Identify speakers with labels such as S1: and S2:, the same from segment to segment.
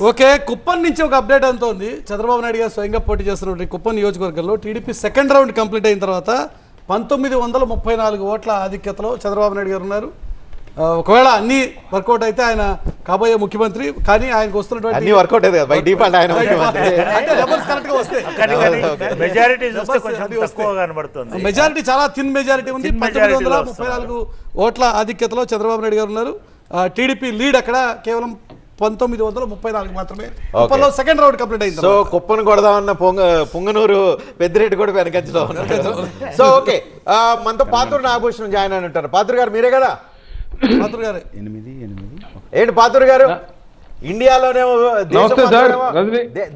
S1: Okay, Kuppam నుంచి ఒక update అంతోంది. Chandrababu Naidu గారు స్వయంగా పోటీ చేస్తున్నటువంటి కుప్పం నియోజకవర్గంలో టీడీపీ సెకండ్ రౌండ్ కంప్లీట్ అయిన తర్వాత 1934 ఓట్ల ఆధిక్యతలో చంద్రబాబు నాయుడు గారు ఉన్నారు. ఒకవేళ అన్ని వర్కౌట్ అయితే ఆయన కాబోయే ముఖ్యమంత్రి. కానీ ఆయనకు వస్తున్నటువంటి మెజారిటీ చాలా థిన్ మెజారిటీ ఉంది. 1934 ఓట్ల ఆధిక్యతలో చంద్రబాబు నాయుడు గారు ఉన్నారు. టీడీపీ లీడ్ అక్కడ కేవలం 1934 మాత్రమే. కుప్పంలో సెకండ్ రౌండ్ కంప్లీట్ అయింది.
S2: సో కుప్పను కొడదామన్న పొంగనూరు పెద్దిరెడ్డి కూడా వెనకంచలో ఉన్నారు. సో ఓకే, మనతో పాత్ర నాగభూషణం జాయిన్ అని ఉంటారు. పాత్ర గారు మీరే కదా? పాత్ర గారు ఏంటి పాత్ర గారు? ఇండియాలోనే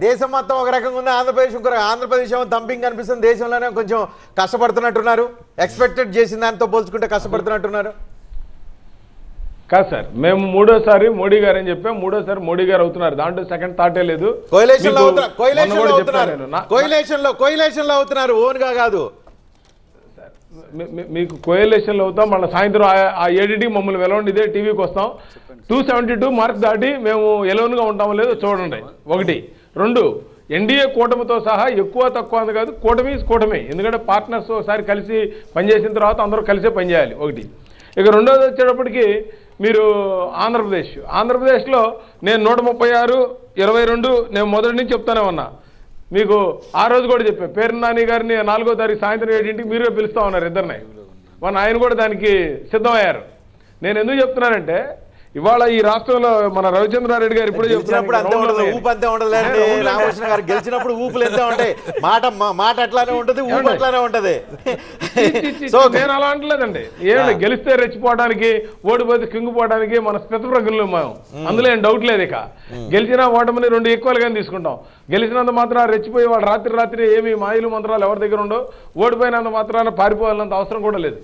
S2: దేశం మొత్తం ఒక రకంగా ఉంది, ఆంధ్రప్రదేశ్ ఏమో దంపింగ్ అనిపిస్తుంది. దేశంలోనే కొంచెం కష్టపడుతున్నట్టున్నారు. ఎక్స్పెక్టెడ్ చేసిన దాంతో పోల్చుకుంటే కష్టపడుతున్నట్టున్నారు.
S3: కాదు సార్, మేము మూడోసారి మోడీ గారు అని చెప్పాం. మూడోసారి మోడీ గారు అవుతున్నారు. దాంట్లో సెకండ్ థాటే లేదు.
S2: కోయిలేషన్ లో అవుతున్నారు, ఓన్ గా కాదు.
S3: మీకు కోయలేషన్ లో అవుతాం. మళ్ళీ సాయంత్రం ఆ ఏడిటి మమ్మల్ని వెలవండి, ఇదే టీవీకి వస్తాం. 272 మార్క్స్ దాటి మేము ఎలోన్ గా ఉంటామో లేదో చూడండి. 1. 2, ఎన్డీఏ కూటమితో సహా ఎక్కువ తక్కువ అని కాదు, కూటమి. ఎందుకంటే పార్ట్నర్స్ ఒకసారి కలిసి పనిచేసిన తర్వాత అందరూ కలిసే పనిచేయాలి. 1. ఇక రెండోది వచ్చేటప్పటికి మీరు ఆంధ్రప్రదేశ్లో నేను 136, 22 నేను మొదటి నుంచి చెప్తానే ఉన్నా. మీకు ఆ రోజు కూడా చెప్పా, పేరు నాని గారిని 4వ తారీఖు సాయంత్రం 7ంటికి మీరే పిలుస్తా ఉన్నారు ఇద్దరిని. ఆయన కూడా దానికి సిద్ధమయ్యారు. నేను ఎందుకు చెప్తున్నానంటే ఇవాళ ఈ రాష్ట్రంలో మన రవిచంద్రారెడ్డి గారు ఇప్పుడు
S2: గెలిచినప్పుడు గెలిచినప్పుడు ఊపులు ఎంత ఉంటాయి, మాట అట్లానే ఉంటది, ఊపు అట్లానే ఉంటది.
S3: సో నేను అలా అంటలేదండి. ఏమంటే గెలిస్తే రెచ్చిపోవడానికి, ఓడిపోతే కింగిపోవడానికి మన స్థితప్రజ్ఞలు మేము, అందులో ఏం డౌట్ లేదు. ఇక గెలిచిన ఓటమిని 2 ఈక్వల్గానే తీసుకుంటాం. గెలిచినంత మాత్రం రెచ్చిపోయి వాళ్ళు రాత్రి ఏమి మాయలు మంత్రాలు ఎవరి దగ్గర ఉండవు. ఓడిపోయినంత మాత్రాన పారిపోవాలన్నంత అవసరం కూడా లేదు.